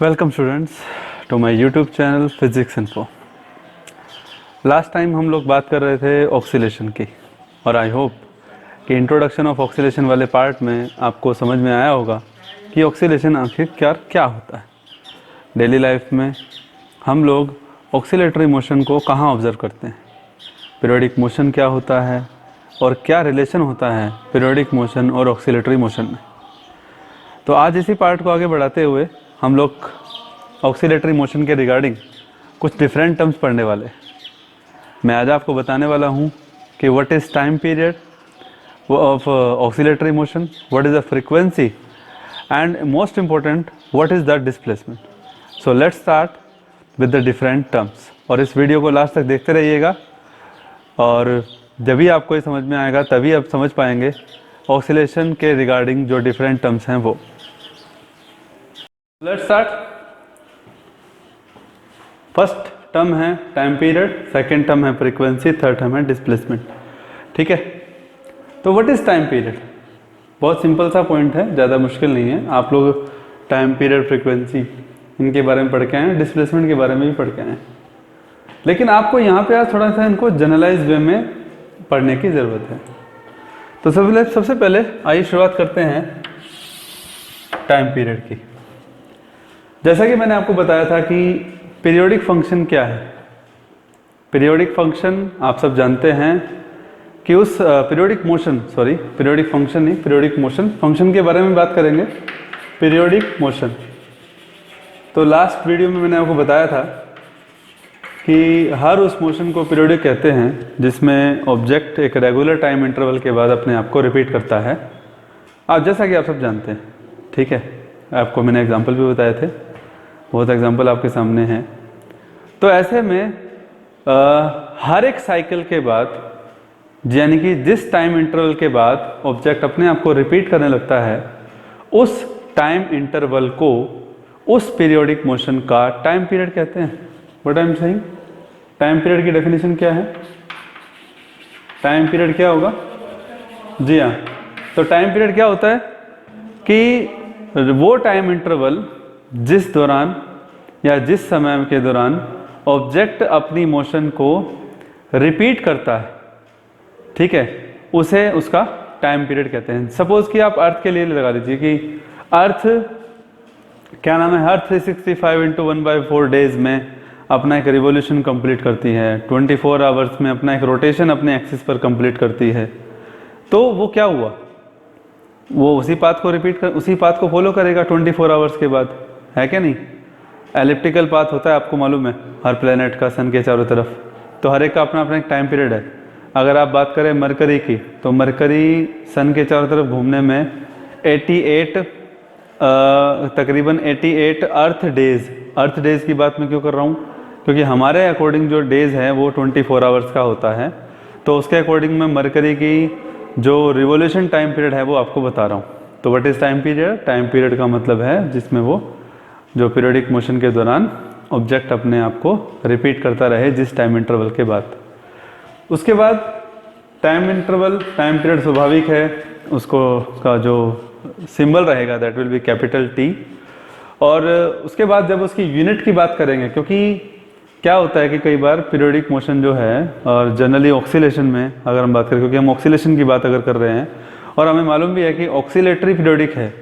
Welcome students to my YouTube channel physics info. Last time हम लोग बात कर रहे थे ऑक्सीलेशन की, और आई होप कि इंट्रोडक्शन ऑफ ऑक्सीलेशन वाले पार्ट में आपको समझ में आया होगा कि ऑक्सीलेशन आखिर क्या होता है। डेली लाइफ में हम लोग ऑक्सीलेटरी मोशन को कहाँ ऑब्जर्व करते हैं, पीरियोडिक मोशन क्या होता है और क्या रिलेशन होता है पीरियोडिक मोशन और ऑक्सीलेटरी मोशन में। तो आज इसी पार्ट को आगे बढ़ाते हुए हम लोग ऑक्सीलेटरी मोशन के रिगार्डिंग कुछ डिफरेंट टर्म्स पढ़ने वाले। मैं आज आपको बताने वाला हूँ कि what is time period of oscillatory motion, what is the frequency and most important what is the displacement. So let's start with the different terms, और इस वीडियो को लास्ट तक देखते रहिएगा, और जब भी आपको ये समझ में आएगा तभी आप समझ पाएंगे ऑक्सीलेशन के रिगार्डिंग जो डिफरेंट टर्म्स हैं वो। Let's start. फर्स्ट टर्म है टाइम पीरियड, सेकेंड टर्म है फ्रीक्वेंसी, थर्ड टर्म है डिस्प्लेसमेंट। ठीक है, तो व्हाट इज टाइम पीरियड? बहुत सिंपल सा पॉइंट है, ज़्यादा मुश्किल नहीं है। आप लोग टाइम पीरियड, फ्रीक्वेंसी इनके बारे में पढ़ के आए हैं, डिस्प्लेसमेंट के बारे में भी पढ़ के आए हैं, लेकिन आपको यहाँ पे आज थोड़ा सा इनको जनरलाइज वे में पढ़ने की ज़रूरत है। तो सबसे पहले आइए शुरुआत करते हैं टाइम पीरियड की। जैसा कि मैंने आपको बताया था कि पीरियोडिक फंक्शन क्या है। पीरियोडिक फंक्शन आप सब जानते हैं कि उस पीरियोडिक मोशन फंक्शन के बारे में बात करेंगे। पीरियोडिक मोशन, तो लास्ट वीडियो में मैंने आपको बताया था कि हर उस मोशन को पीरियोडिक कहते हैं जिसमें ऑब्जेक्ट एक रेगुलर टाइम इंटरवल के बाद अपने आप को रिपीट करता है। आप जैसा कि आप सब जानते हैं, ठीक है, आपको मैंने एग्जांपल भी बताए थे, बहुत एग्जांपल आपके सामने हैं। तो ऐसे में हर एक साइकिल के बाद, यानी कि जिस टाइम इंटरवल के बाद ऑब्जेक्ट अपने आप को रिपीट करने लगता है, उस टाइम इंटरवल को, उस पीरियोडिक मोशन का टाइम पीरियड कहते हैं। What I am saying? Time period की डेफिनेशन क्या है? टाइम पीरियड क्या होगा? जी हाँ, तो टाइम पीरियड क्या होता है कि वो टाइम इंटरवल जिस दौरान या जिस समय के दौरान ऑब्जेक्ट अपनी मोशन को रिपीट करता है, ठीक है, उसे उसका टाइम पीरियड कहते हैं। सपोज कि आप अर्थ के लिए लगा लीजिए कि अर्थ क्या नाम है, हर 365 इंटू 1/4 डेज में अपना एक रिवोल्यूशन कंप्लीट करती है, 24 आवर्स में अपना एक रोटेशन अपने एक्सिस पर कंप्लीट करती है। तो वो क्या हुआ, वो उसी पाथ को फॉलो करेगा 24 आवर्स के बाद, है क्या नहीं? एलिप्टिकल पाथ होता है, आपको मालूम है, हर प्लेनेट का सन के चारों तरफ, तो हर एक का अपना अपना एक टाइम पीरियड है। अगर आप बात करें मरकरी की, तो मरकरी सन के चारों तरफ घूमने में 88 तकरीबन 88 अर्थ डेज की बात मैं क्यों कर रहा हूँ? क्योंकि हमारे अकॉर्डिंग जो डेज है वो 24 आवर्स का होता है, तो उसके अकॉर्डिंग मैं मरकरी की जो रिवोल्यूशन टाइम पीरियड है वो आपको बता रहा हूँ। तो what is time period? Time period का मतलब है जिसमें वो जो पीरियोडिक मोशन के दौरान ऑब्जेक्ट अपने आप को रिपीट करता रहे जिस टाइम इंटरवल के बाद। उसके बाद टाइम इंटरवल, टाइम पीरियड स्वाभाविक है, उसको का जो सिंबल रहेगा that will B capital T. और उसके बाद जब उसकी यूनिट की बात करेंगे, क्योंकि क्या होता है कि कई बार पीरियोडिक मोशन जो है, और जनरली ऑक्सीलेशन में अगर हम बात करें, क्योंकि हम ऑक्सीलेशन की बात अगर कर रहे हैं और हमें मालूम भी है कि ऑक्सीलेटरी पीरियोडिक है,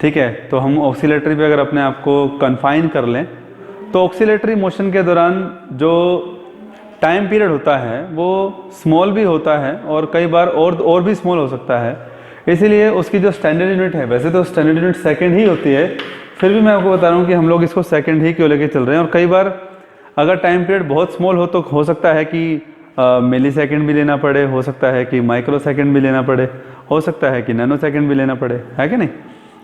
ठीक है, तो हम ऑक्सीलेटरी पे अगर अपने आप को कन्फाइन कर लें, तो ऑक्सीलेटरी मोशन के दौरान जो टाइम पीरियड होता है वो स्मॉल भी होता है और कई बार और भी स्मॉल हो सकता है। इसीलिए उसकी जो स्टैंडर्ड यूनिट है, वैसे तो स्टैंडर्ड यूनिट सेकंड ही होती है, फिर भी मैं आपको बता रहा हूँ कि हम लोग इसको सेकंड ही क्यों लेके चल रहे हैं। और कई बार अगर टाइम पीरियड बहुत स्मॉल हो तो हो सकता है कि मिली सेकेंड भी लेना पड़े, हो सकता है कि माइक्रो सेकेंड भी लेना पड़े, हो सकता है कि नैनो सेकेंड भी लेना पड़े, है कि नहीं?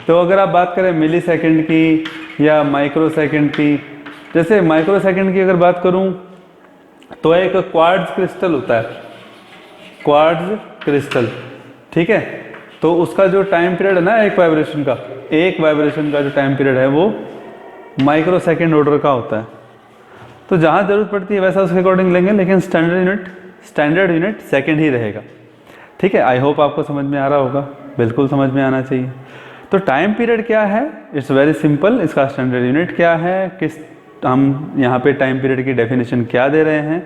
तो अगर आप बात करें मिली सेकेंड की या माइक्रो सेकेंड की, जैसे माइक्रो सेकेंड की अगर बात करूं तो एक क्वार्ट्ज क्रिस्टल होता है, क्वार्ट्ज क्रिस्टल, ठीक है, तो उसका जो टाइम पीरियड है ना, एक वाइब्रेशन का जो टाइम पीरियड है वो माइक्रो सेकेंड ऑर्डर का होता है। तो जहाँ ज़रूरत पड़ती है वैसा उसके अकॉर्डिंग लेंगे, लेकिन स्टैंडर्ड यूनिट सेकेंड ही रहेगा, ठीक है। आई होप आपको समझ में आ रहा होगा, बिल्कुल समझ में आना चाहिए। तो टाइम पीरियड क्या है? It's very simple. इसका स्टैंडर्ड यूनिट क्या है, किस हम यहाँ पे टाइम पीरियड की डेफिनेशन क्या दे रहे हैं?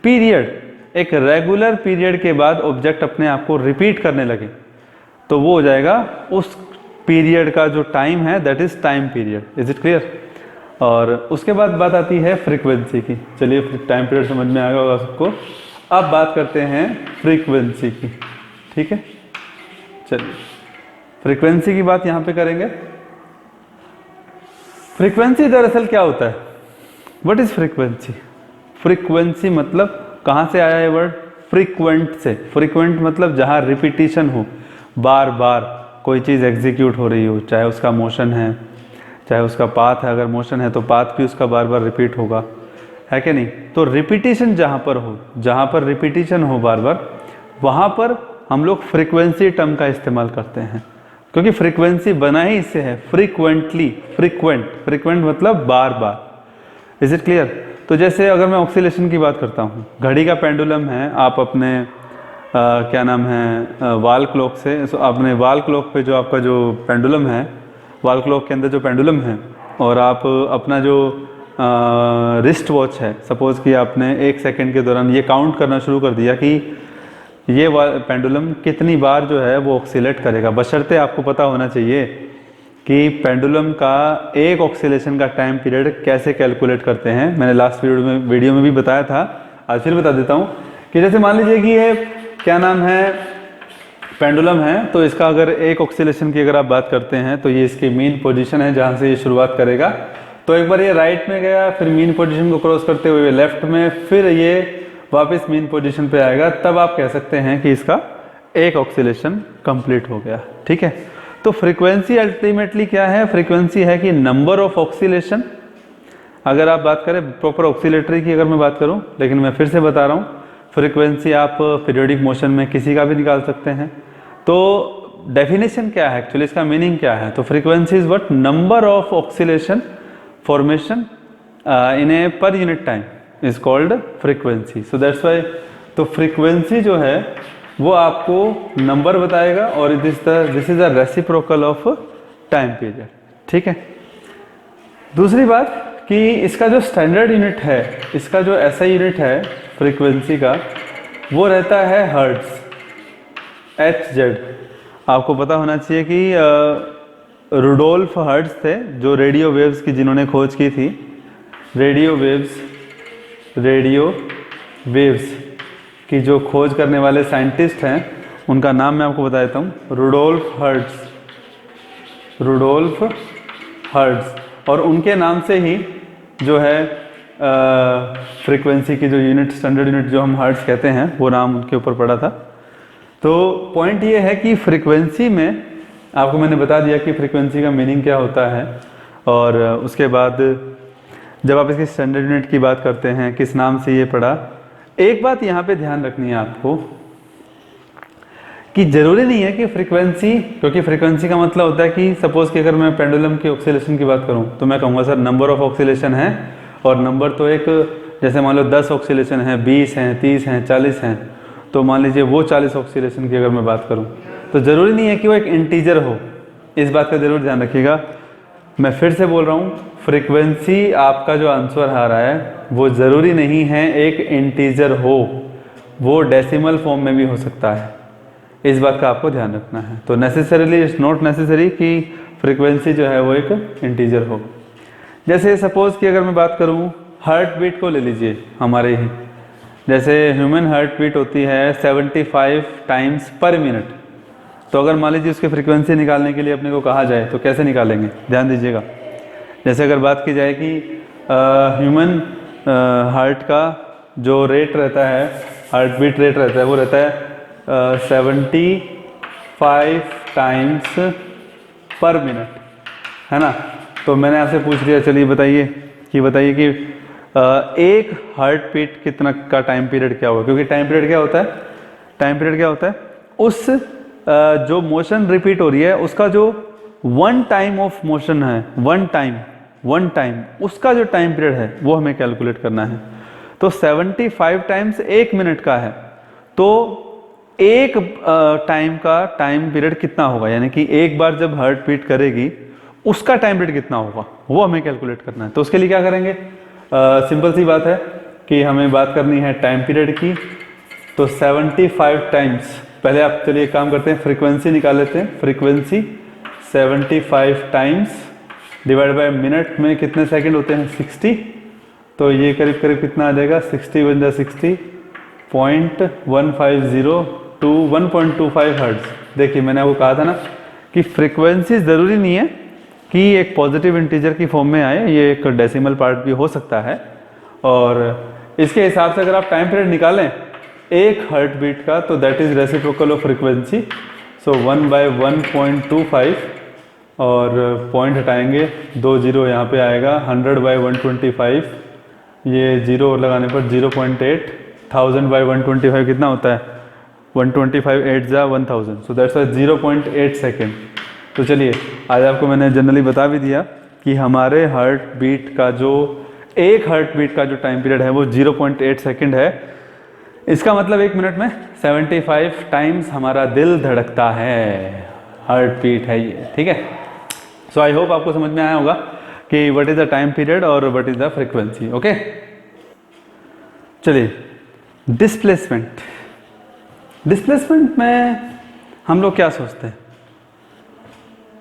पीरियड, एक रेगुलर पीरियड के बाद ऑब्जेक्ट अपने आप को रिपीट करने लगे तो वो हो जाएगा उस पीरियड का जो टाइम है, that is time period. Is it clear? और उसके बाद बात आती है फ्रीक्वेंसी की। चलिए टाइम पीरियड समझ में आ गया होगा सबको। अब बात करते हैं फ्रीक्वेंसी की, ठीक है? चलिए फ्रीक्वेंसी की बात यहाँ पे करेंगे। फ्रीक्वेंसी दरअसल क्या होता है? What is frequency? फ्रीक्वेंसी मतलब कहाँ से आया है वर्ड? फ्रीक्वेंट से। फ्रीक्वेंट मतलब जहाँ रिपीटिशन हो, बार बार कोई चीज़ एग्जीक्यूट हो रही हो, चाहे उसका मोशन है, चाहे उसका पाथ है। अगर मोशन है तो पाथ भी उसका बार बार रिपीट होगा, है कि नहीं? तो रिपीटिशन जहाँ पर हो, जहाँ पर रिपीटिशन हो बार बार, वहाँ पर हम लोग फ्रीक्वेंसी टर्म का इस्तेमाल करते हैं, क्योंकि फ्रीक्वेंसी बना ही इससे है, फ्रीक्वेंटली। फ्रीक्वेंट, फ्रीक्वेंट मतलब बार बार। Is it clear? तो जैसे अगर मैं ऑक्सीलेशन की बात करता हूँ, घड़ी का पेंडुलम है, आप अपने क्या नाम है वाल क्लॉक से, अपने वाल क्लॉक पे जो आपका जो पेंडुलम है, वाल क्लॉक के अंदर जो पेंडुलम है, और आप अपना जो रिस्ट वॉच है, सपोज कि आपने 1 सेकंड के दौरान ये काउंट करना शुरू कर दिया कि ये पेंडुलम कितनी बार जो है वो ऑक्सीलेट करेगा। बशर्ते आपको पता होना चाहिए कि पेंडुलम का एक ऑक्सीलेशन का टाइम पीरियड कैसे कैलकुलेट करते हैं। मैंने लास्ट वीडियो में भी बताया था, आज फिर बता देता हूँ कि जैसे मान लीजिए कि ये क्या नाम है पेंडुलम है, तो इसका अगर एक ऑक्सीलेशन की अगर आप बात करते हैं तो ये इसकी मीन पोजीशन है जहाँ से ये शुरुआत करेगा। तो एक बार ये राइट में गया, फिर मीन पोजीशन को क्रॉस करते हुए लेफ्ट में, फिर ये वापस मीन पोजीशन पे आएगा, तब आप कह सकते हैं कि इसका एक ऑक्सीलेशन कंप्लीट हो गया, ठीक है? तो फ्रीक्वेंसी अल्टीमेटली क्या है? फ्रीक्वेंसी है कि नंबर ऑफ ऑक्सीलेशन। अगर आप बात करें प्रॉपर ऑक्सीलेटरी की, अगर मैं बात करूं, लेकिन मैं फिर से बता रहा हूं, फ्रीक्वेंसी आप पीरियोडिक मोशन में किसी का भी निकाल सकते हैं। तो डेफिनेशन क्या है एक्चुअली, इसका मीनिंग क्या है? तो frequency is what? Number of oscillation formation in A per unit time is called frequency. So that's why तो फ्रीक्वेंसी जो है वो आपको नंबर बताएगा, और this is a reciprocal of time period, ठीक है? दूसरी बात कि इसका जो स्टैंडर्ड यूनिट है, इसका जो ऐसा यूनिट है फ्रीक्वेंसी का, वो रहता है हर्ट्ज, HZ। आपको पता होना चाहिए कि रुडोल्फ हर्ट्ज थे जो रेडियो वेव्स की जिन्होंने खोज की थी। रेडियो वेव्स की जो खोज करने वाले साइंटिस्ट हैं, उनका नाम मैं आपको बता देता हूँ, रुडोल्फ हर्ट्ज। और उनके नाम से ही जो है फ्रीक्वेंसी की जो यूनिट, स्टैंडर्ड यूनिट जो हम हर्ट्ज कहते हैं, वो नाम उनके ऊपर पड़ा था। तो पॉइंट ये है कि फ्रीक्वेंसी में आपको मैंने बता दिया कि फ्रीक्वेंसी का मीनिंग क्या होता है, और उसके बाद जब आप इसकी स्टैंडर्ड यूनिट की बात करते हैं, किस नाम से ये पड़ा। एक बात यहाँ पे ध्यान रखनी है आपको कि जरूरी नहीं है कि फ्रीक्वेंसी, क्योंकि फ्रीक्वेंसी का मतलब होता है कि सपोज कि अगर मैं पेंडुलम की ऑक्सीलेशन की बात करूं तो मैं कहूँगा सर नंबर ऑफ ऑक्सीलेशन है, और नंबर तो एक, जैसे मान लो 10 ऑक्सीलेशन है, 20 हैं, 30 हैं, 40 हैं, तो मान लीजिए वो 40 ऑक्सीलेशन की अगर मैं बात करूं तो ज़रूरी नहीं है कि वो एक इंटीजर हो। इस बात का ज़रूर ध्यान रखिएगा। मैं फिर से बोल रहा हूँ, फ्रीक्वेंसी आपका जो आंसर आ रहा है वो ज़रूरी नहीं है एक इंटीजर हो, वो डेसिमल फॉर्म में भी हो सकता है। इस बात का आपको ध्यान रखना है। तो नेसेसरीली इट्स नॉट नेसेसरी कि फ्रीक्वेंसी जो है वो एक इंटीजर हो। जैसे सपोज कि अगर मैं बात करूं हार्ट बीट को ले लीजिए हमारे ही, जैसे ह्यूमन हार्ट बीट होती है 75 टाइम्स पर मिनट। तो अगर मान लीजिए उसकी फ्रीक्वेंसी निकालने के लिए अपने को कहा जाए तो कैसे निकालेंगे? ध्यान दीजिएगा। जैसे अगर बात की जाए कि ह्यूमन हार्ट का जो रेट रहता है, हार्ट बीट रेट रहता है, वो रहता है 75 टाइम्स पर मिनट, है ना? तो मैंने आपसे पूछ लिया, चलिए बताइए कि एक हार्ट बीट कितना का टाइम पीरियड क्या होगा? क्योंकि टाइम पीरियड क्या होता है? टाइम पीरियड क्या होता है? उस जो मोशन रिपीट हो रही है उसका जो वन टाइम ऑफ मोशन है, वन टाइम उसका जो टाइम पीरियड है वो हमें कैलकुलेट करना है। तो 75 टाइम्स 1 मिनट का है, तो एक टाइम का टाइम पीरियड कितना होगा, यानी कि एक बार जब हार्ट बीट करेगी उसका टाइम पीरियड कितना होगा, वो हमें कैलकुलेट करना है। तो उसके लिए क्या करेंगे, सिंपल सी बात है कि हमें बात करनी है टाइम पीरियड की। तो 75 टाइम्स, पहले आप चलिए काम करते हैं, फ्रीक्वेंसी निकाल लेते हैं। Frequency 75 times divide by minute में कितने सेकंड होते हैं, 60। तो ये करीब करीब कितना आ जाएगा, 60 × 60 0.150 to 1.25 हर्ट्ज। देखिए मैंने आपको कहा था ना कि फ्रीक्वेंसी ज़रूरी नहीं है कि एक पॉजिटिव इंटीजर की फॉर्म में आए, ये एक डेसिमल पार्ट भी हो सकता है। और इसके हिसाब से अगर आप टाइम पीरियड निकालें एक हार्ट बीट का, तो that is reciprocal of frequency. So 1/1.25 और पॉइंट हटाएंगे, 2 जीरो यहाँ पे आएगा, 100/125, ये जीरो लगाने पर 0.8, 1000/125 कितना होता है, 125 8 जा 1000, सो दैट्स 0.8 सेकेंड। तो चलिए आज आपको मैंने जनरली बता भी दिया कि हमारे हार्ट बीट का जो एक हार्ट बीट का जो टाइम पीरियड है वो 0.8 सेकेंड है। इसका मतलब एक मिनट में 75 टाइम्स हमारा दिल धड़कता है, हार्ट बीट है ये, ठीक है। सो आई होप आपको समझ में आया होगा कि what is the time period और what is the frequency. Okay, चलिए डिस्प्लेसमेंट। डिस्प्लेसमेंट में हम लोग क्या सोचते हैं,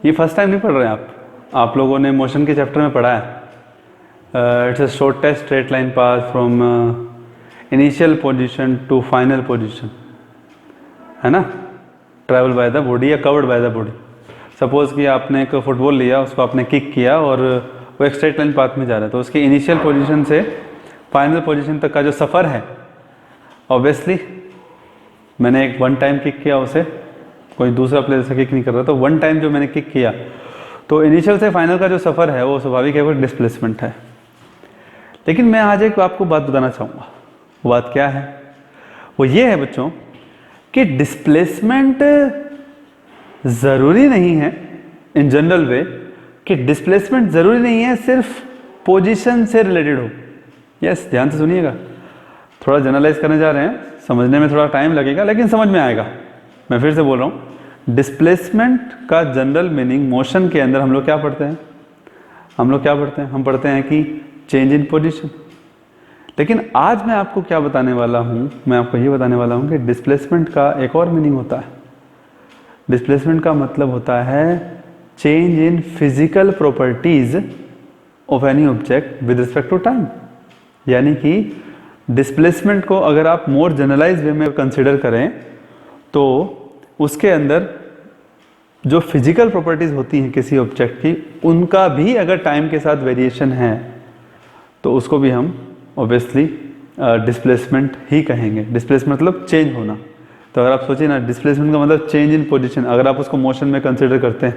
ये फर्स्ट टाइम नहीं पढ़ रहे हैं आप लोगों ने मोशन के चैप्टर में पढ़ा है। It's a shortest straight line path from initial position to final position, है ना, ट्रैवल बाय द बॉडी या covered by the body. Suppose कि आपने एक फुटबॉल लिया, उसको आपने किक किया और वो एक स्ट्रेट लाइन पाथ में जा रहा है, तो उसकी इनिशियल पोजीशन से फाइनल पोजीशन तक का जो सफ़र है, ऑब्वियसली मैंने एक वन टाइम किक किया, उसे कोई दूसरा प्लेयर से किक नहीं कर रहा, तो वन टाइम जो मैंने किक किया, तो इनिशियल से फाइनल का जो सफ़र है वो स्वाभाविक है, वो डिस्प्लेसमेंट है। लेकिन मैं आज एक आपको बात बताना चाहूँगा, वो बात क्या है, वो ये है बच्चों कि डिस्प्लेसमेंट ज़रूरी नहीं है इन जनरल वे, कि डिस्प्लेसमेंट ज़रूरी नहीं है सिर्फ पोजीशन से रिलेटेड हो। यस, ध्यान से सुनिएगा, थोड़ा जनरलाइज करने जा रहे हैं, समझने में थोड़ा टाइम लगेगा लेकिन समझ में आएगा। मैं फिर से बोल रहा हूँ, डिस्प्लेसमेंट का जनरल मीनिंग मोशन के अंदर हम लोग क्या पढ़ते हैं, हम पढ़ते हैं कि चेंज इन पोजीशन। लेकिन आज मैं आपको क्या बताने वाला हूँ, मैं आपको ये बताने वाला हूँ कि डिस्प्लेसमेंट का एक और मीनिंग होता है। डिस्प्लेसमेंट का मतलब होता है change in physical properties of any object with respect to time. यानी कि डिस्प्लेसमेंट को अगर आप मोर जनरलाइज वे में कंसिडर करें तो उसके अंदर जो फिजिकल प्रॉपर्टीज होती हैं किसी ऑब्जेक्ट की, उनका भी अगर टाइम के साथ वेरिएशन है तो उसको भी हम ऑब्वियसली डिस्प्लेसमेंट ही कहेंगे। डिस्प्लेसमेंट मतलब चेंज होना। तो अगर आप सोचिए ना, डिस्प्लेसमेंट का मतलब चेंज इन पोजीशन, अगर आप उसको मोशन में कंसिडर करते हैं,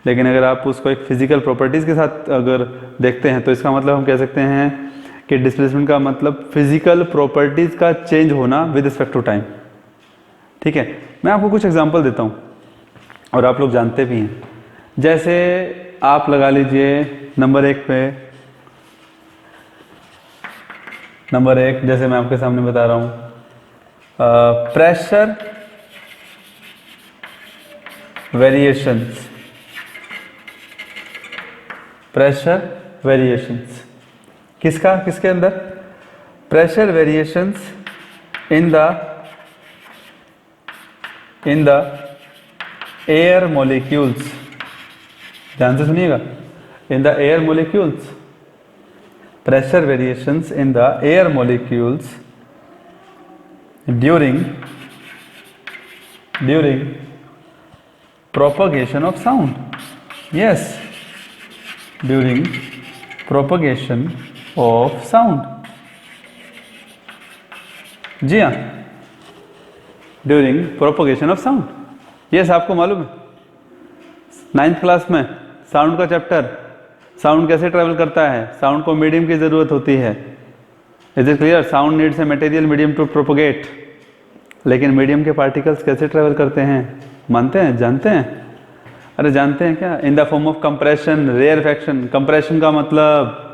लेकिन अगर आप उसको एक फिजिकल प्रॉपर्टीज़ के साथ अगर देखते हैं तो इसका मतलब हम कह सकते हैं कि डिस्प्लेसमेंट का मतलब फिजिकल प्रॉपर्टीज़ का चेंज होना विद रिस्पेक्ट टू टाइम। ठीक है, मैं आपको कुछ एग्जांपल देता हूँ और आप लोग जानते भी हैं। जैसे आप लगा लीजिए नंबर एक, जैसे मैं आपके सामने बता रहा हूँ, प्रेशर वेरिएशंस, किसके अंदर, pressure variations in the air molecules. ध्यान से सुनिएगा, in the air molecules, pressure variations in the air molecules during propagation of sound. Yes, during propagation of sound. जी हाँ, during propagation of sound. Yes, आपको मालूम है 9th class में sound का chapter, sound कैसे ट्रैवल करता है, साउंड को मीडियम की ज़रूरत होती है। Is it clear? Sound needs a material medium to propagate. लेकिन मीडियम के पार्टिकल्स कैसे ट्रैवल करते हैं, मानते हैं, जानते हैं? अरे जानते हैं क्या? In the form of compression, rarefaction. Compression का मतलब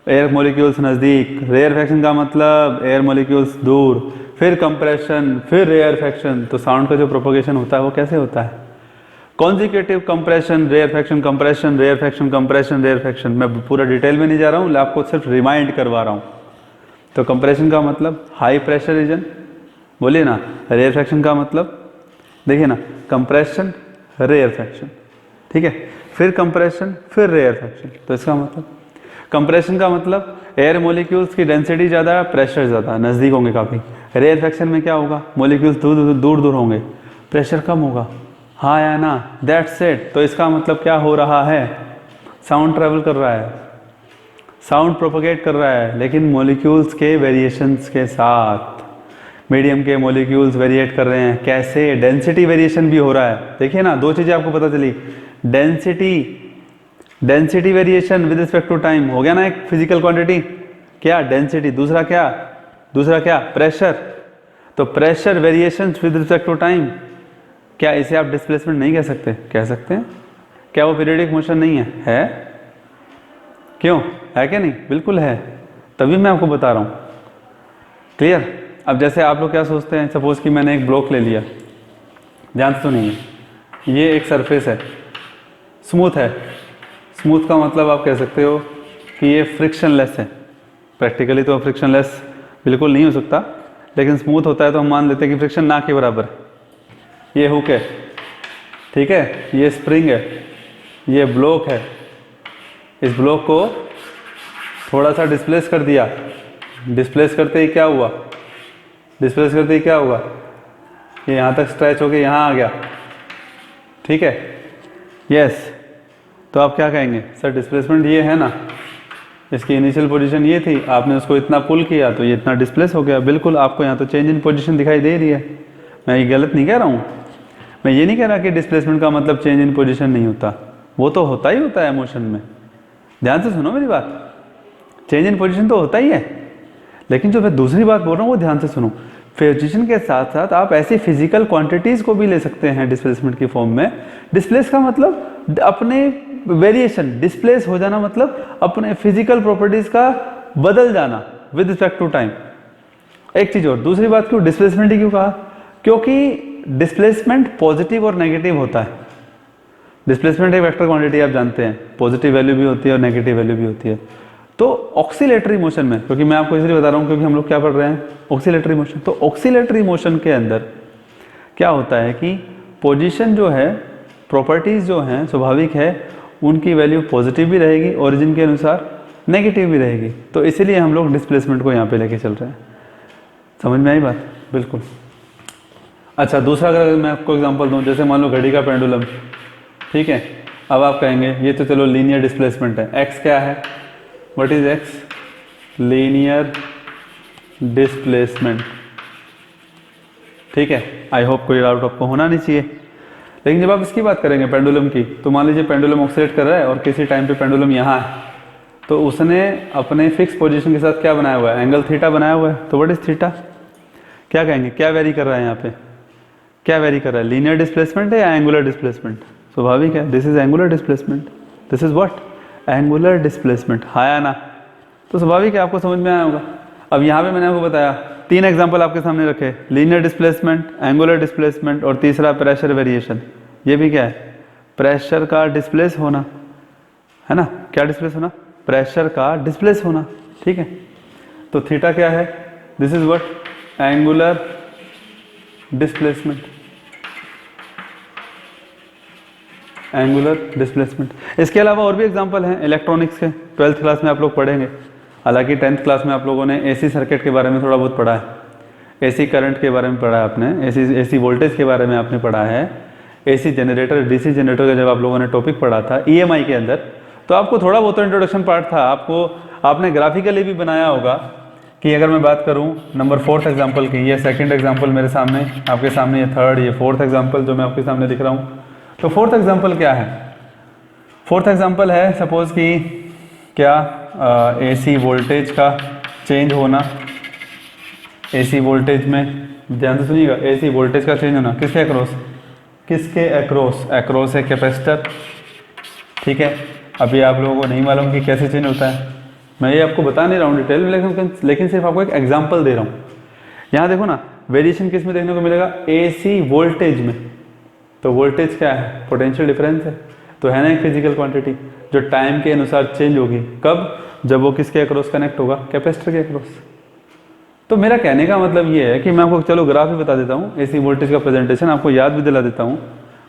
एयर मॉलिक्यूल्स नज़दीक, रेयरफैक्शन का मतलब एयर मॉलिक्यूल्स दूर, फिर कंप्रेशन, फिर रेयरफेक्शन। तो साउंड का जो प्रोपोगेशन होता है वो कैसे होता है? Consecutive compression, rarefaction, compression, rarefaction, compression, rarefaction. मैं पूरा डिटेल में नहीं जा रहा हूँ, आपको सिर्फ रिमाइंड करवा रहा हूँ। तो कंप्रेशन का मतलब हाई प्रेशर रीजन, बोलिए ना। रेयरफेक्शन का मतलब देखिए ना, कंप्रेशन, रेयरफेक्शन, ठीक है। फिर कंप्रेशन, फिर रेयरफेक्शन। तो इसका मतलब कंप्रेशन का मतलब एयर मॉलिक्यूल्स की डेंसिटी ज़्यादा है, प्रेशर ज़्यादा, नज़दीक होंगे काफ़ी। रेयरफेक्शन में क्या होगा? मॉलिक्यूल्स दूर दूर होंगे, प्रेशर कम होगा। हाँ या ना? That's it. तो इसका मतलब क्या हो रहा है? साउंड ट्रेवल कर रहा है, साउंड प्रोपोगेट कर रहा है, लेकिन मॉलिक्यूल्स के वेरिएशंस के साथ। मीडियम के मॉलिक्यूल्स वेरिएट कर रहे हैं, कैसे? डेंसिटी वेरिएशन भी हो रहा है। देखिए ना, दो चीज़ें आपको पता चली, density variation with respect to time हो गया ना, एक फिजिकल क्वांटिटी, क्या? डेंसिटी। दूसरा क्या? प्रेशर। तो pressure variations with respect to time, क्या इसे आप डिस्प्लेसमेंट नहीं कह सकते? कह सकते हैं। क्या वो पीरियोडिक मोशन नहीं है? है। क्यों? है क्या नहीं? बिल्कुल है, तभी मैं आपको बता रहा हूँ। क्लियर? अब जैसे आप लोग क्या सोचते हैं, सपोज कि मैंने एक ब्लॉक ले लिया, ध्यान से सुनिए, ये एक सरफेस है, स्मूथ है। स्मूथ का मतलब आप कह सकते हो कि ये फ्रिक्शनलेस है। प्रैक्टिकली तो फ्रिक्शनलेस बिल्कुल नहीं हो सकता, लेकिन स्मूथ होता है तो हम मान लेते हैं कि फ्रिक्शन ना के बराबर है। ये हुक है, ठीक है, ये स्प्रिंग है, ये ब्लॉक है। इस ब्लॉक को थोड़ा सा डिस्प्लेस कर दिया, डिस्प्लेस करते ही क्या हुआ? डिस्प्लेस करते ही क्या होगा? ये यहाँ तक स्ट्रेच होके यहाँ आ गया, ठीक है। यस, तो आप क्या कहेंगे? सर डिस्प्लेसमेंट ये है ना, इसकी इनिशियल पोजीशन ये थी, आपने उसको इतना पुल किया तो ये इतना डिस्प्लेस हो गया। बिल्कुल, आपको यहाँ तो चेंज इन पोजीशन दिखाई दे रही है। मैं ये गलत नहीं कह रहा हूँ, मैं ये नहीं कह रहा कि डिस्प्लेसमेंट का मतलब चेंज इन पोजीशन नहीं होता, वो तो होता ही होता है मोशन में। ध्यान से सुनो मेरी बात, चेंज इन पोजीशन तो होता ही है, लेकिन जो मैं दूसरी बात बोल रहा हूँ वो ध्यान से सुनो। पोजीशन के साथ साथ आप ऐसी फिजिकल क्वांटिटीज को भी ले सकते हैं डिस्प्लेसमेंट की फॉर्म में। डिस्प्लेस का मतलब अपने वेरिएशन, डिस्प्लेस हो जाना मतलब अपने फिजिकल प्रॉपर्टीज का बदल जाना विद रिस्पेक्ट टू टाइम। एक चीज और, दूसरी बात क्यों डिस्प्लेसमेंट ही क्यों कहा? क्योंकि डिस्प्लेसमेंट पॉजिटिव और नेगेटिव होता है। डिस्प्लेसमेंट एक वेक्टर क्वांटिटी आप जानते हैं, पॉजिटिव वैल्यू भी होती है और नेगेटिव वैल्यू भी होती है। तो ऑक्सीलेटरी मोशन में, क्योंकि मैं आपको इसलिए बता रहा हूँ क्योंकि हम लोग क्या पढ़ रहे हैं, ऑक्सीलेटरी मोशन। तो ऑक्सीलेटरी मोशन के अंदर क्या होता है कि पोजीशन जो है, प्रॉपर्टीज जो हैं स्वाभाविक है, उनकी वैल्यू पॉजिटिव भी रहेगी, ओरिजिन के अनुसार नेगेटिव भी रहेगी। तो इसीलिए हम लोग डिस्प्लेसमेंट को यहाँ पे लेके चल रहे हैं। समझ में आई बात? बिल्कुल। अच्छा, दूसरा अगर मैं आपको एग्जांपल दूँ, जैसे मान लो घड़ी का पेंडुलम, ठीक है। अब आप कहेंगे ये तो चलो लीनियर डिस्प्लेसमेंट है, एक्स क्या है? What is x? Linear displacement, ठीक है। आई होप कोई डाउट आपको होना नहीं चाहिए। लेकिन जब आप इसकी बात करेंगे पेंडुलम की, तो मान लीजिए पेंडुलम ऑक्सीलेट कर रहा है और किसी टाइम पे पेंडुलम यहाँ है, तो उसने अपने फिक्स पोजीशन के साथ क्या बनाया हुआ है? एंगल थीटा बनाया हुआ है। तो व्हाट इज थीटा? क्या कहेंगे? क्या वेरी कर रहा है यहाँ पे? क्या वेरी कर रहा है? लीनियर डिस्प्लेसमेंट है या एंगुलर डिस्प्लेसमेंट? स्वाभाविक है, this is angular displacement, this is what? Angular displacement. हाँ या ना? तो स्वाभाविक है, आपको समझ में आया होगा। अब यहाँ पे मैंने आपको बताया, तीन एग्जांपल आपके सामने रखे, लीनियर डिस्प्लेसमेंट, एंगुलर डिस्प्लेसमेंट और तीसरा प्रेशर वेरिएशन। ये भी क्या है? प्रेशर का डिस्प्लेस होना, है ना? क्या डिस्प्लेस होना? प्रेशर का डिस्प्लेस होना, ठीक है। तो थीटा क्या है? This is what? Angular displacement, angular displacement. इसके अलावा और भी एग्जांपल हैं इलेक्ट्रॉनिक्स के, 12th क्लास में आप लोग पढ़ेंगे। हालांकि 10th क्लास में आप लोगों ने एसी सर्किट के बारे में थोड़ा बहुत पढ़ा है, एसी करंट के बारे में पढ़ा है आपने, एसी वोल्टेज के बारे में आपने पढ़ा है, एसी जनरेटर, डीसी जनरेटर का जब आप लोगों ने टॉपिक पढ़ा था ईएमआई के अंदर, तो आपको थोड़ा बहुत इंट्रोडक्शन पार्ट था। आपने ग्राफिकली भी बनाया होगा कि अगर मैं बात करूं नंबर 4th एग्जाम्पल की, ये 2nd एग्जाम्पल मेरे सामने, आपके सामने ये 3rd, ये 4th एग्जाम्पल जो मैं आपके सामने दिख रहा हूँ। तो 4th एग्जाम्पल क्या है? 4th एग्जाम्पल है सपोज कि क्या एसी वोल्टेज का चेंज होना, एसी वोल्टेज में, ध्यान से सुनिएगा, एसी वोल्टेज का चेंज होना किसके अक्रॉस? किसके अक्रॉस? अक्रॉस है कैपेसिटर, ठीक है। अभी आप लोगों को नहीं मालूम कि कैसे चेंज होता है, मैं ये आपको बता नहीं रहा हूँ डिटेल में, लेकिन सिर्फ आपको एक एग्जांपल दे रहा हूँ। यहाँ देखो ना, वेरिएशन किस में देखने को मिलेगा, एसी वोल्टेज में। तो वोल्टेज क्या है, पोटेंशियल डिफरेंस है, तो है ना एक फिजिकल क्वांटिटी जो टाइम के अनुसार चेंज होगी। कब, जब वो किसके अक्रॉस कनेक्ट होगा, कैपेसिटर के अक्रॉस। तो मेरा कहने का मतलब ये है कि मैं आपको चलो ग्राफ भी बता देता हूँ, एसी वोल्टेज का प्रेजेंटेशन आपको याद भी दिला देता हूँ।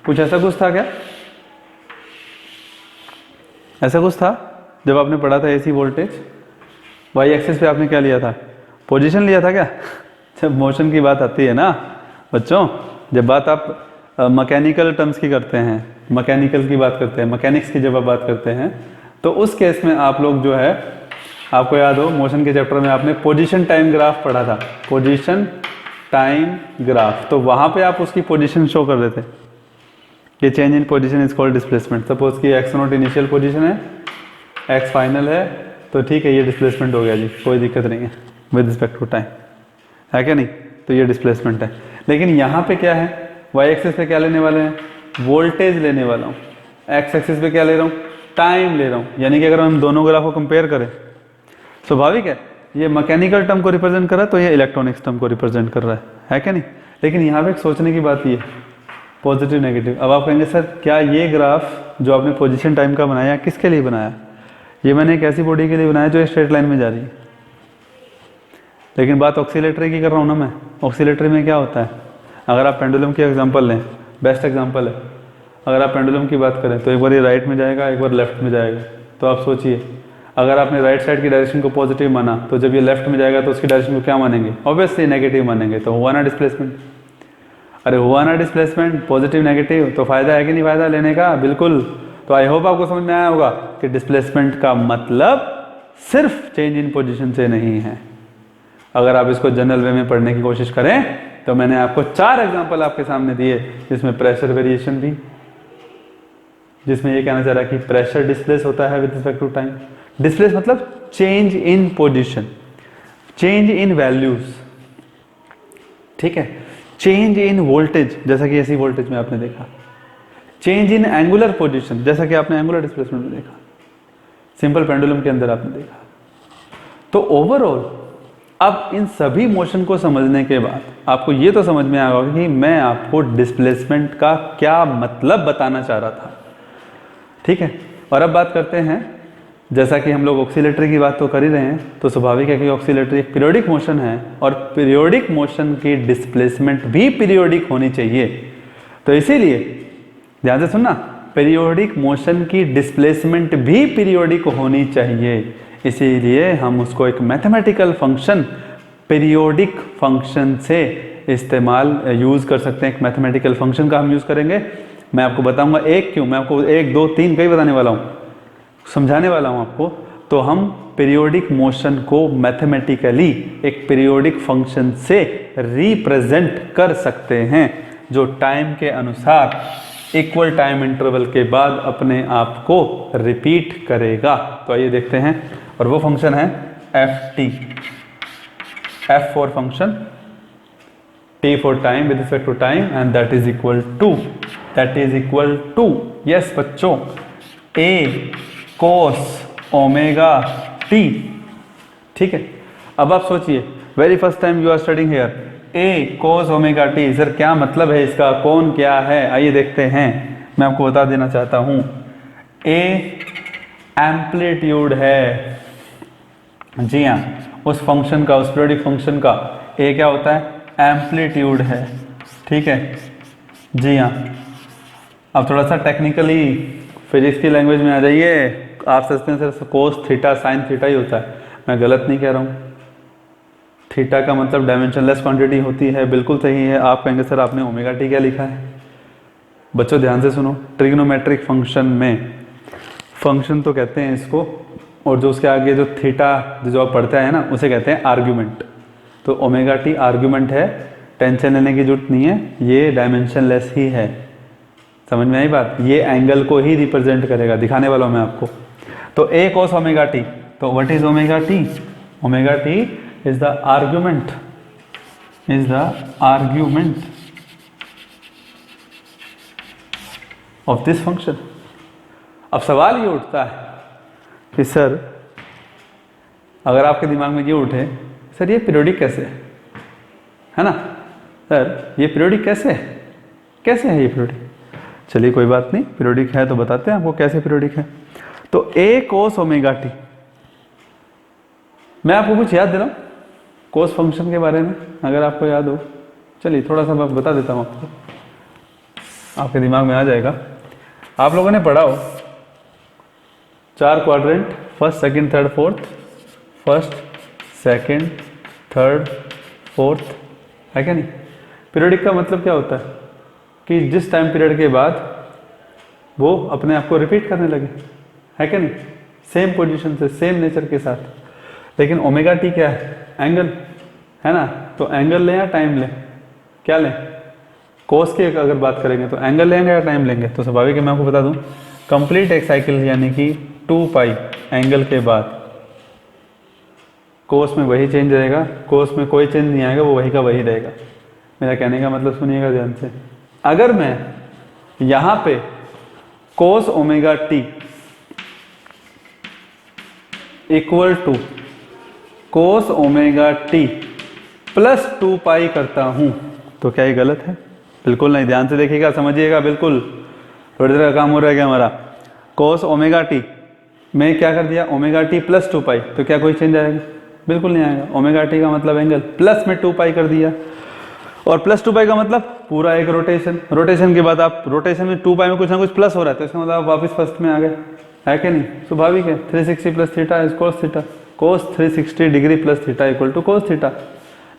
कुछ ऐसा कुछ था क्या, ऐसा कुछ था जब आपने पढ़ा था एसी वोल्टेज, वाई एक्सिस पे आपने क्या लिया था, पोजीशन लिया था क्या? जब मोशन की बात आती है ना बच्चों, जब बात आप मैकेनिकल टर्म्स की करते हैं, मैकेनिकल की बात करते हैं, मैकेनिक्स की जब आप बात करते हैं, तो उस केस में आप लोग जो है, आपको याद हो मोशन के चैप्टर में आपने पोजीशन टाइम ग्राफ पढ़ा था, पोजीशन टाइम ग्राफ। तो वहाँ पे आप उसकी पोजीशन शो कर देते कि change in position is called displacement. Suppose कि एक्स नॉट इनिशियल पोजीशन है, एक्स फाइनल है, तो ठीक है ये डिस्प्लेसमेंट हो गया जी, कोई दिक्कत नहीं है विद रिस्पेक्ट टू टाइम, है क्या नहीं? तो ये डिस्प्लेसमेंट है। लेकिन यहाँ पे क्या है, वाई एक्सिस पे क्या लेने वाले हैं, वोल्टेज लेने वाला हूँ, एक्स एक्सिस पे क्या ले रहा हूँ, टाइम ले रहा हूँ। यानी कि अगर हम दोनों ग्राफ को कंपेयर करें, स्वाभाविक है ये मैकेनिकल टर्म को रिप्रेजेंट कर रहा है तो ये इलेक्ट्रॉनिक्स टर्म को रिप्रेजेंट कर रहा है क्या नहीं? लेकिन यहाँ पे एक सोचने की बात ये, पॉजिटिव नेगेटिव। अब आप कहेंगे सर क्या ये ग्राफ जो आपने पोजीशन टाइम का बनाया किसके लिए बनाया? ये मैंने एक ऐसी बॉडी के लिए बनाया जो स्ट्रेट लाइन में जा रही है। लेकिन बात ऑक्सीलेटरी की कर रहा हूँ ना मैं। ऑक्सीलेटरी में क्या होता है, अगर आप पेंडुलम की एग्जांपल लें, बेस्ट एग्जांपल है, अगर आप पेंडुलम की बात करें तो एक बार ये राइट में जाएगा, एक बार लेफ्ट में जाएगा। तो आप सोचिए, अगर आपने राइट साइड की डायरेक्शन को पॉजिटिव माना तो जब ये लेफ्ट में जाएगा तो उसकी डायरेक्शन को क्या मानेंगे, ऑब्वियसली नेगेटिव मानेंगे। तो हुआ ना डिस्प्लेसमेंट, अरे हुआ ना डिस्प्लेसमेंट, पॉजिटिव नेगेटिव, तो फायदा है कि नहीं फायदा लेने का? बिल्कुल। तो आई होप आपको समझ में आया होगा कि डिस्प्लेसमेंट का मतलब सिर्फ चेंज इन पोजीशन से नहीं है। अगर आप इसको जनरल वे में पढ़ने की कोशिश करें तो मैंने आपको 4 एग्जांपल आपके सामने दिए, जिसमें प्रेशर वेरिएशन भी, जिसमें ये कहना चाह रहा है कि प्रेशर डिस्प्लेस होता है with respect to time. Displace मतलब change in position, change in values, ठीक है, चेंज इन वोल्टेज जैसा कि एसी वोल्टेज में आपने देखा, चेंज इन एंगुलर पोजीशन जैसा कि आपने एंगुलर डिस्प्लेसमेंट में देखा, सिंपल पेंडुलम के अंदर आपने देखा। तो ओवरऑल अब इन सभी मोशन को समझने के बाद आपको ये तो समझ में आया होगा कि मैं आपको डिस्प्लेसमेंट का क्या मतलब बताना चाह रहा था, ठीक है। और अब बात करते हैं, जैसा कि हम लोग ऑक्सीलेटरी की बात तो कर ही रहे हैं, तो स्वाभाविक है कि ऑक्सीलेटरी एक पीरियोडिक मोशन है और पीरियोडिक मोशन की डिस्प्लेसमेंट भी पीरियोडिक होनी चाहिए। तो इसीलिए ध्यान से सुनना, पीरियोडिक मोशन की डिस्प्लेसमेंट भी पीरियोडिक होनी चाहिए। इसीलिए हम उसको एक मैथमेटिकल फंक्शन, पीरियोडिक फंक्शन से इस्तेमाल यूज़ कर सकते हैं। एक मैथमेटिकल फंक्शन का हम यूज़ करेंगे। मैं आपको बताऊंगा एक क्यों, मैं आपको 1 2 3 कई बताने वाला हूँ, समझाने वाला हूँ आपको। तो हम पीरियोडिक मोशन को मैथमेटिकली एक पीरियोडिक फंक्शन से रिप्रेजेंट कर सकते हैं, जो टाइम के अनुसार इक्वल टाइम इंटरवल के बाद अपने आप को रिपीट करेगा। तो आइए देखते हैं, और वो फंक्शन है F T, F for function, T for time with respect to time, and that is equal to yes बच्चों, ए कोस ओमेगा टी, ठीक है। अब आप सोचिए, very first time you are studying here, A cos omega T, sir क्या मतलब है इसका, कौन क्या है? आइए देखते हैं। मैं आपको बता देना चाहता हूं, ए एम्पलीट्यूड है, जी हाँ, उस फंक्शन का, उस पीरियोडिक फंक्शन का ए क्या होता है, एम्पलीट्यूड है, ठीक है, जी हाँ। अब थोड़ा सा टेक्निकली फिजिक्स की लैंग्वेज में आ जाइए। आप सोचते हैं sir cos theta sine theta ही होता है, मैं गलत नहीं कह रहा हूँ। थीटा का मतलब डायमेंशनलेस क्वांटिटी होती है, बिल्कुल सही है। आप कहेंगे सर आपने ओमेगा टी क्या लिखा है? बच्चों ध्यान से सुनो, ट्रिग्नोमेट्रिक फंक्शन में, फंक्शन तो कहते हैं इसको, और जो उसके आगे जो थीटा जो आप पढ़ते हैं ना, उसे कहते हैं आर्ग्यूमेंट। तो ओमेगा टी आर्ग्यूमेंट है, टेंशन लेने की जरूरत नहीं है, ये डायमेंशनलेस ही है। समझ में आई बात? ये एंगल को ही रिप्रेजेंट करेगा, दिखाने वाला हूँ मैं आपको। तो ए कॉस ओमेगा टी, तो what is omega T? Omega T is the argument, of this function. अब सवाल ये उठता है कि सर, अगर आपके दिमाग में ये उठे, सर ये पीरियोडिक कैसे है? है ना। सर ये पीरियोडिक कैसे है, कैसे है ये पीरियोडिक? चलिए कोई बात नहीं, पीरियोडिक है तो बताते हैं आपको कैसे पीरियोडिक है। तो a cos ओमेगा टी, मैं आपको कुछ याद दे रहा हूँ कोस फंक्शन के बारे में, अगर आपको याद हो। चलिए थोड़ा सा मैं बता देता हूँ आपको, आपके दिमाग में आ जाएगा। आप लोगों ने पढ़ा हो 4 quadrant, first second third fourth, first second third fourth, है क्या नहीं। पीरियोडिक का मतलब क्या होता है कि जिस टाइम पीरियड के बाद वो अपने आप को रिपीट करने लगे, है क्या नहीं, सेम पोजीशन से, सेम नेचर के साथ। लेकिन ओमेगा टी क्या है? एंगल, है ना। तो एंगल लें या टाइम लें? क्या लें? कोस की अगर बात करेंगे तो एंगल लेंगे या टाइम लेंगे? तो स्वाभाविक है, मैं आपको बता दूं, कंप्लीट एक साइकिल यानी कि 2 पाई एंगल के बाद कोस में वही चेंज रहेगा, कोस में कोई चेंज नहीं आएगा, वो वही का वही रहेगा। मेरा कहने का मतलब सुनिएगा ध्यान से। अगर मैं यहां पे cos omega T equal to cos omega T plus 2 pi करता हूं तो क्या ये गलत है? बिल्कुल नहीं, ध्यान से देखिएगा, समझिएगा, बिल्कुल थोड़ी देर का काम हो रहा है क्या हमारा। कोस ओमेगा टी में क्या कर दिया, ओमेगा टी प्लस 2 पाई, तो क्या कोई चेंज आएगा? बिल्कुल नहीं आएगा। ओमेगा टी का मतलब एंगल, प्लस में 2 पाई कर दिया, और प्लस 2 पाई का मतलब पूरा एक रोटेशन। रोटेशन के बाद आप रोटेशन में 2 पाई में कुछ ना कुछ प्लस हो रहा है, तो इसका मतलब आप वापस फर्स्ट में आ गए, है कि नहीं। स्वाभाविक है, 360 plus theta is cos theta, cos 360 degree plus theta equal to cos theta,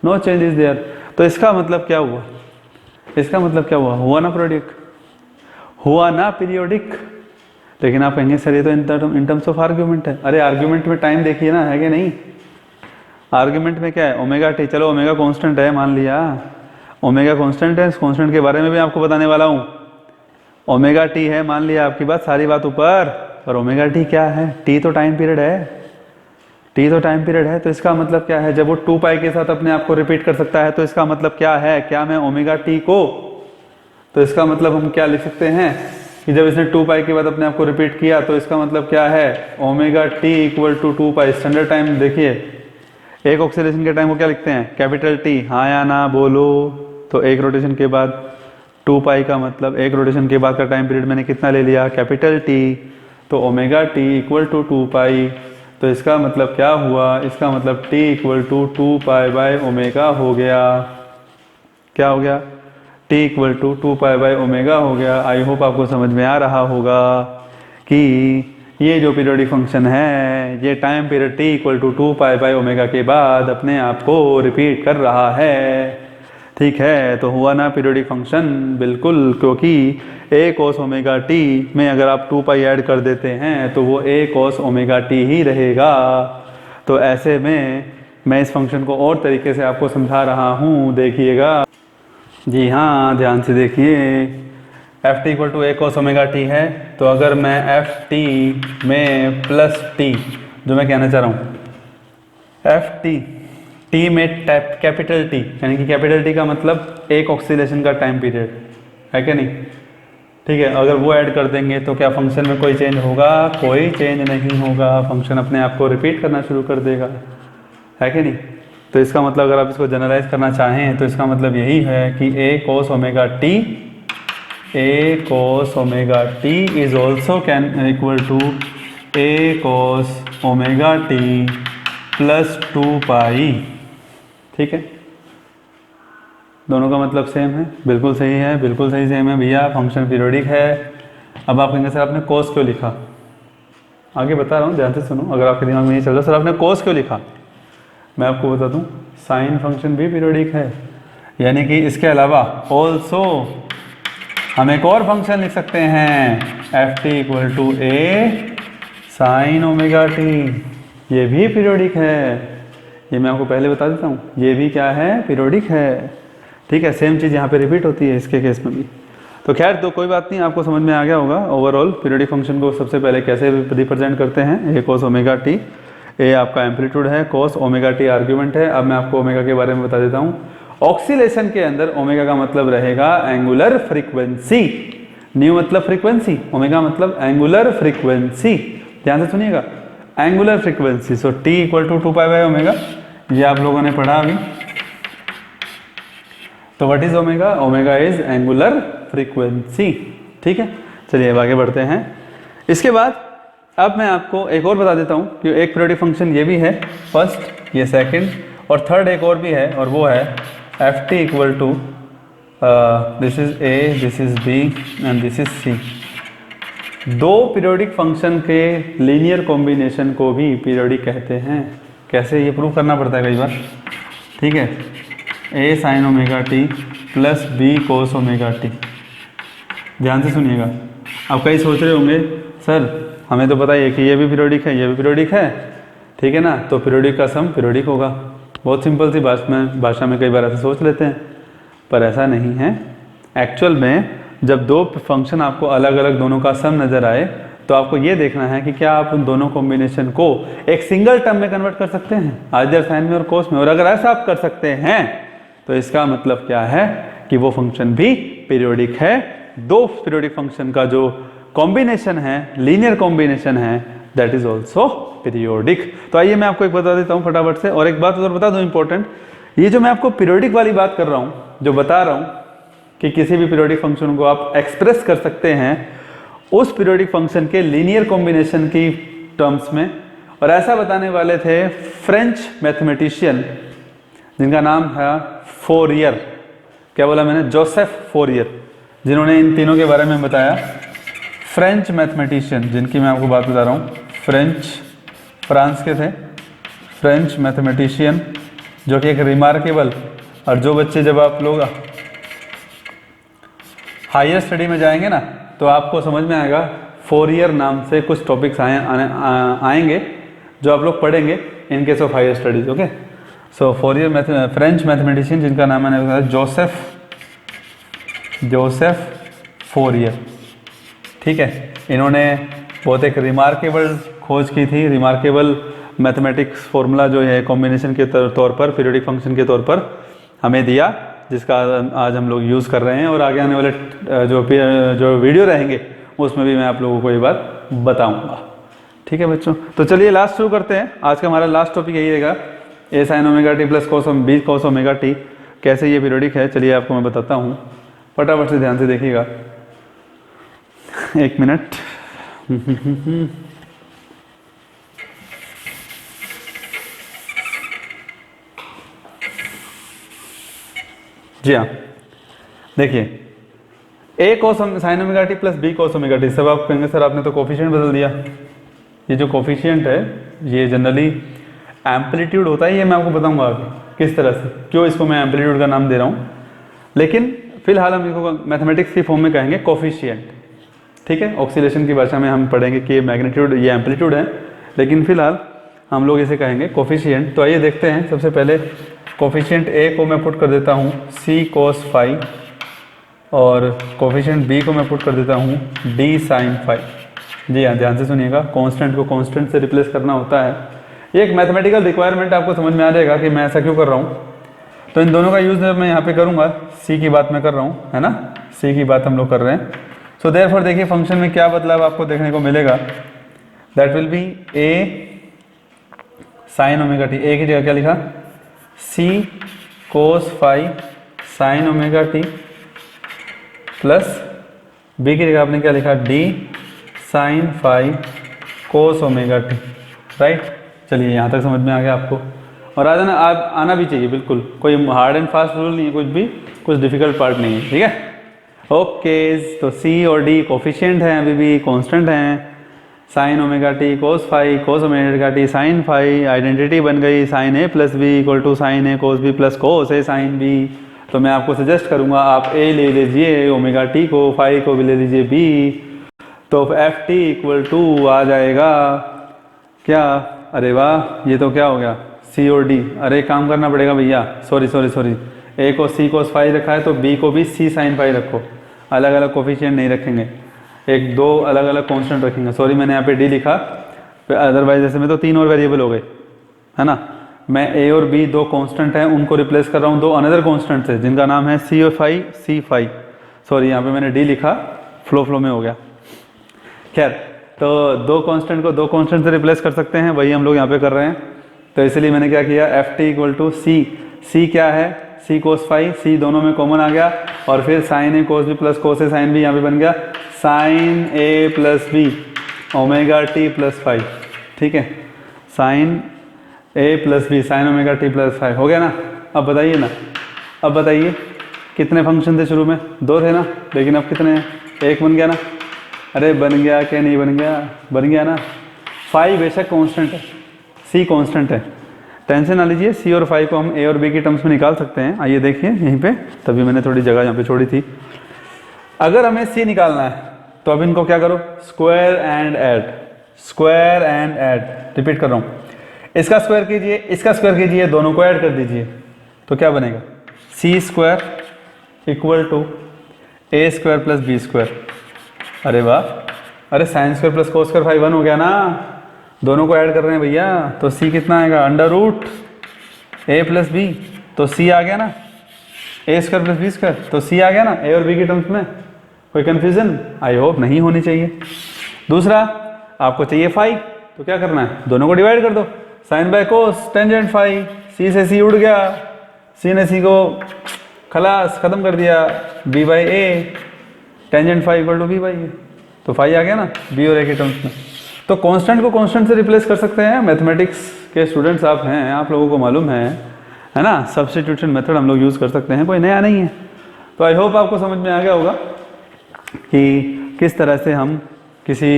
no change is there. तो इसका मतलब क्या हुआ, इसका मतलब क्या हुआ, हुआ ना पीरियोडिक, हुआ ना पीरियोडिक। लेकिन आप कहेंगे सर ये तो इन टर्म्स ऑफ आर्ग्यूमेंट है। अरे आर्ग्यूमेंट में टाइम देखिए ना, है कि नहीं। आर्ग्यूमेंट में क्या है, ओमेगा टी, चलो ओमेगा कांस्टेंट है, मान लिया ओमेगा कांस्टेंट है, इस कांस्टेंट के बारे में भी आपको बताने वाला हूँ। ओमेगा टी है, मान लिया, आपकी बात सारी बात ऊपर, पर ओमेगा टी क्या है, टी तो टाइम पीरियड है, टी तो टाइम पीरियड है। तो इसका मतलब क्या है, जब वो 2 पाई के साथ अपने आप को रिपीट कर सकता है, तो इसका मतलब क्या है, क्या मैं ओमेगा टी को, तो इसका मतलब हम क्या लिख सकते हैं कि जब इसने 2 पाई के बाद अपने आप को रिपीट किया, तो इसका मतलब क्या है, omega T equal to 2 pi. Standard time देखिए, एक ऑक्सीलेशन के टाइम को क्या लिखते हैं, कैपिटल टी, हाँ या ना बोलो। तो एक रोटेशन के बाद 2 पाई का मतलब एक रोटेशन के बाद का टाइम पीरियड मैंने कितना ले लिया, कैपिटल टी। तो omega T equal to 2 pi, तो इसका मतलब क्या हुआ, इसका मतलब T equal to 2 pi by omega हो गया। क्या हो गया, T equal to 2 pi by omega हो गया। आई होप आपको समझ में आ रहा होगा कि ये जो पीरियोडिक फंक्शन है, ये time period T equal to 2 pi by omega के बाद अपने आप को रिपीट कर रहा है। ठीक है, तो हुआ ना पीरियोडिक फंक्शन, बिल्कुल, क्योंकि ए कोस ओमेगा टी में अगर आप 2 पाई ऐड कर देते हैं तो वो ए कोस ओमेगा टी ही रहेगा। तो ऐसे में मैं इस फंक्शन को और तरीके से आपको समझा रहा हूँ, देखिएगा। जी हाँ, ध्यान से देखिए, F T equal to A cos omega T है, तो अगर मैं एफ टी में प्लस टी, जो मैं कहना चाह रहा हूँ, एफ टी टी में कैपिटल टी, यानी कि कैपिटल टी का मतलब एक ऑक्सीलेशन का टाइम पीरियड, है क्या नहीं। ठीक है, अगर वो ऐड कर देंगे तो क्या फंक्शन में कोई चेंज होगा, कोई चेंज नहीं होगा, फंक्शन अपने आप को रिपीट करना शुरू कर देगा, है कि नहीं। तो इसका मतलब अगर आप इसको जनरलाइज करना चाहें तो इसका मतलब यही है कि A cos omega T, A cos omega T is also can equal to A cos omega T plus 2 pi. ठीक है, दोनों का मतलब सेम है, बिल्कुल सही है, बिल्कुल सही सेम है भैया, फंक्शन पीरियोडिक है। अब आप कहेंगे सर आपने कोस क्यों लिखा, आगे बता रहा हूँ, ध्यान से सुनो, अगर आपके दिमाग में नहीं चल रहा सर आपने कोस क्यों लिखा, मैं आपको बता दूँ, साइन फंक्शन भी पीरियोडिक है, यानी कि इसके अलावा ऑल्सो हम एक और फंक्शन लिख सकते हैं, F T equal to A sine omega T, ये भी पीरियोडिक है। ये मैं आपको पहले बता देता हूँ, ये भी क्या है, पीरियोडिक है। ठीक है, सेम चीज़ यहाँ पे रिपीट होती है इसके केस में भी। तो खैर, तो कोई बात नहीं, आपको समझ में आ गया होगा ओवरऑल पीरियोडिक फंक्शन को सबसे पहले कैसे रिप्रेजेंट करते हैं। ए कोस ओमेगा टी, ए आपका एम्पलीट्यूड है, कोस ओमेगा टी आर्ग्यूमेंट है। अब मैं आपको ओमेगा के बारे में बता देता हूँ। ऑक्सीलेशन के अंदर ओमेगा का मतलब रहेगा एंगुलर फ्रीक्वेंसी, न्यू मतलब फ्रीक्वेंसी, ओमेगा मतलब एंगुलर फ्रीक्वेंसी, ध्यान से सुनिएगा, angular frequency. So T equal to 2 pi by omega, ये आप लोगों ने पढ़ा अभी, तो what is omega? Omega is angular frequency. ठीक है, चलिए अब आगे बढ़ते हैं। इसके बाद अब मैं आपको एक और बता देता हूँ कि एक पीरियोडिक फंक्शन ये भी है फर्स्ट, ये सेकंड, और थर्ड एक और भी है, और वो है F T equal to this is A, this is B and this is C. दो पीरियोडिक फंक्शन के लीनियर कॉम्बिनेशन को भी पीरियोडिक कहते हैं। कैसे? ये प्रूव करना पड़ता है कई बार। ठीक है, A sine omega T plus B cos omega T. ध्यान से सुनिएगा। अब कई सोच रहे होंगे सर हमें तो पता ही है कि ये भी पीरियोडिक है, ये भी पीरियोडिक है, ठीक है ना, तो पीरियोडिक का सम पीरियोडिक होगा। बहुत सिंपल सी भाषा में कई बार ऐसे सोच लेते हैं, पर ऐसा नहीं है। एक्चुअल में जब दो फंक्शन आपको अलग अलग दोनों का सम नज़र आए तो आपको ये देखना है कि क्या आप उन दोनों कॉम्बिनेशन को एक सिंगल टर्म में कन्वर्ट कर सकते हैं, आइदर साइन में और कोस में। और अगर ऐसा आप कर सकते हैं तो इसका मतलब क्या है कि वो फंक्शन भी पीरियोडिक है। दो पीरियोडिक फंक्शन का जो कॉम्बिनेशन है, लीनियर कॉम्बिनेशन है, दैट इज ऑल्सो पीरियोडिक। तो आइए मैं आपको एक बता देता हूँ फटाफट से। और एक बात और बता दूँ इंपॉर्टेंट, ये जो मैं आपको पीरियोडिक वाली बात कर रहा हूँ, जो बता रहा हूँ कि किसी भी पीरियोडिक फंक्शन को आप एक्सप्रेस कर सकते हैं उस पीरियोडिक फंक्शन के लीनियर कॉम्बिनेशन की टर्म्स में, और ऐसा बताने वाले थे फ्रेंच मैथमेटिशियन जिनका नाम है फोरियर। क्या बोला मैंने? जोसेफ फोरियर, जिन्होंने इन तीनों के बारे में बताया। फ्रेंच मैथमेटिशियन जिनकी मैं आपको बात बता रहा हूँ, फ्रांस के थे फ्रेंच मैथमेटिशियन, जो कि एक रिमार्केबल, और जो बच्चे जब आप लोग हायर स्टडी में जाएंगे ना तो आपको समझ में आएगा, फोरियर नाम से कुछ टॉपिक्स आएंगे जो आप लोग पढ़ेंगे in case of higher studies. Okay, so Fourier French mathematician जिनका नाम मैंने बताया जोसेफ फोरियर। ठीक है, इन्होंने बहुत एक रिमार्केबल खोज की थी, रिमार्केबल मैथमेटिक्स फॉर्मूला जो है कॉम्बिनेशन के तौर पर, पीरियोडिक फंक्शन के तौर पर हमें दिया, जिसका आज हम लोग यूज़ कर रहे हैं। और आगे आने वाले जो वीडियो रहेंगे उसमें भी मैं आप लोगों को ये बात बताऊंगा। ठीक है बच्चों, तो चलिए लास्ट शुरू करते हैं। आज का हमारा लास्ट टॉपिक यही रहेगा, A sine omega T plus B cos omega T. कैसे ये पीरियोडिक है चलिए आपको मैं बताता हूँ, फटाफट से ध्यान से देखिएगा। एक मिनट। जी हाँ, देखिए a cos sine omega T plus B cos omega t. सब आप कहेंगे सर आपने तो कोफिशिएंट बदल दिया। ये जो कोफिशिएंट है ये जनरली एम्पलीट्यूड होता है, ये मैं आपको बताऊंगा आगे किस तरह से, क्यों इसको मैं एम्पलीट्यूड का नाम दे रहा हूँ। लेकिन फिलहाल हम इसको मैथमेटिक्स की फॉर्म में कहेंगे कोफिशिएंट। ठीक है, ऑक्सीलेशन की भाषा में हम पढ़ेंगे कि मैग्नीट्यूड ये एम्पलीट्यूड है, लेकिन फिलहाल हम लोग इसे कहेंगे कोफिशिएंट। तो आइए देखते हैं। सबसे पहले कोफिशिएंट ए को मैं पुट कर देता हूँ सी कोस फाई, और कोफिशिएंट बी को मैं पुट कर देता हूँ डी साइन फाई। जी हाँ, ध्यान से सुनिएगा, कांस्टेंट को कांस्टेंट से रिप्लेस करना होता है। ये एक मैथमेटिकल रिक्वायरमेंट, आपको समझ में आ जाएगा कि मैं ऐसा क्यों कर रहा हूँ। तो इन दोनों का यूज़ मैं यहाँ पे करूँगा, सी की बात मैं कर रहा हूँ, है ना, सी की बात हम लोग कर रहे हैं। सो देयरफॉर देखिए फंक्शन में क्या बदलाव आपको देखने को मिलेगा। That will be a sine omega T, a की जगह क्या लिखा, c cos phi sine omega T, plus b की जगह आपने क्या लिखा, d sine phi cos omega t. Right, चलिए यहाँ तक समझ में आ गया आपको। और आना भी चाहिए, बिल्कुल कोई हार्ड एंड फास्ट रूल नहीं है, कुछ डिफिकल्ट पार्ट नहीं है। ठीक है, ओके। तो सी और डी कोफिशिएंट हैं, अभी भी कांस्टेंट हैं। Sine omega T cos phi, cos omega T sine phi, identity बन गई sine A plus B equal to sine A cos B plus cos A sine B. तो मैं आपको सजेस्ट करूंगा आप ए ले लीजिए, ओमेगा टी को, फाई को भी ले लीजिए बी, तो एफ टी इक्वल टू आ जाएगा क्या, अरे वाह, ये तो क्या हो गया, सी और डी। अरे काम करना पड़ेगा भैया, सॉरी, ए को सी कोस फाई रखा है तो बी को भी सी साइन फाई रखो, अलग अलग कोफिशिएंट नहीं रखेंगे, एक दो अलग अलग कांस्टेंट रखेंगे। सॉरी मैंने यहाँ पे डी लिखा, अदरवाइज ऐसे में तो तीन और वेरिएबल हो गए, है ना। मैं ए और बी दो कांस्टेंट हैं उनको रिप्लेस कर रहा हूँ दो अनदर कांस्टेंट से, जिनका नाम है सी और फाई, सी फाई। सॉरी यहाँ पे मैंने डी लिखा, फ्लो में हो गया। खैर, तो दो कांस्टेंट को दो कांस्टेंट से रिप्लेस कर सकते हैं, वही हम लोग यहाँ पे कर रहे हैं। तो इसलिए मैंने क्या किया, एफ टी इक्वल टू सी, सी क्या है, सी कोस फाई, सी दोनों में कॉमन आ गया, और फिर साइन ए कोस बी प्लस कोस ए साइन बी यहाँ पे बन गया साइन ए plus b omega T plus five. ठीक है, साइन ए plus b sine omega T plus five हो गया ना। अब बताइए ना, अब बताइए कितने फंक्शन थे शुरू में? 2 थे ना, लेकिन अब कितने हैं? 1 बन गया ना। अरे बन गया क्या नहीं बन गया? बन गया ना। फाइव बेशक कांस्टेंट है, सी कांस्टेंट है, टेंशन ना लीजिए। सी और फाइव को हम ए और बी की टर्म्स में निकाल सकते हैं। आइए देखिए यहीं पे, तभी मैंने थोड़ी जगह यहाँ पे छोड़ी थी। अगर हमें सी निकालना है तो अब इनको क्या करो? Square and add, square and add. Repeat कर रहा हूँ, इसका स्क्वायर कीजिए, इसका स्क्वायर कीजिए, दोनों को ऐड कर दीजिए तो क्या बनेगा? C square equal to a square plus b square. अरे वाह, अरे sine square plus cos square 1 हो गया ना। दोनों को ऐड कर रहे हैं भैया, तो सी कितना आएगा? अंडर रूट ए प्लस बी, तो सी आ गया ना। ए स्क्वायर प्लस बी स्क्वायर, तो सी आ गया ना ए और बी की टर्म्स में। कोई कंफ्यूजन? आई होप नहीं होनी चाहिए। दूसरा, आपको चाहिए फाई, तो क्या करना है? दोनों को डिवाइड कर दो, sine by cos tangent phi. C से सी उड़ गया, सी ने सी को खलास खत्म कर दिया, b by a tangent phi equal to b by a, तो फाई आ गया ना बी और ए के टर्म्स में। तो कांस्टेंट को कांस्टेंट से रिप्लेस कर सकते हैं। मैथमेटिक्स के स्टूडेंट्स आप हैं, आप लोगों को मालूम है ना, सब्स्टिट्यूशन मेथड हम लोग यूज़ कर सकते हैं, कोई नया नहीं है। तो आई होप आपको समझ में आ गया होगा कि किस तरह से हम किसी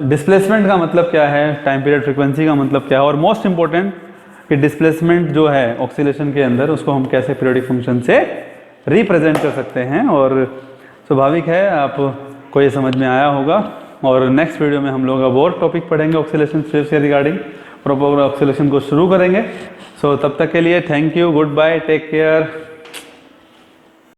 डिस्प्लेसमेंट का मतलब क्या है, टाइम पीरियड फ्रीक्वेंसी का मतलब क्या है, और मोस्ट इंपॉर्टेंट कि डिस्प्लेसमेंट जो है ऑक्सीलेशन के अंदर उसको हम कैसे पीरियोडिक फंक्शन से रिप्रेजेंट कर सकते हैं। और स्वाभाविक है आपको ये समझ में आया होगा। और नेक्स्ट वीडियो में हम लोग अब और टॉपिक पढ़ेंगे ऑक्सीलेशन स्टेप्स के रिगार्डिंग, प्रॉपर ऑक्सीलेशन को शुरू करेंगे। सो तब तक के लिए thank you, goodbye, take care.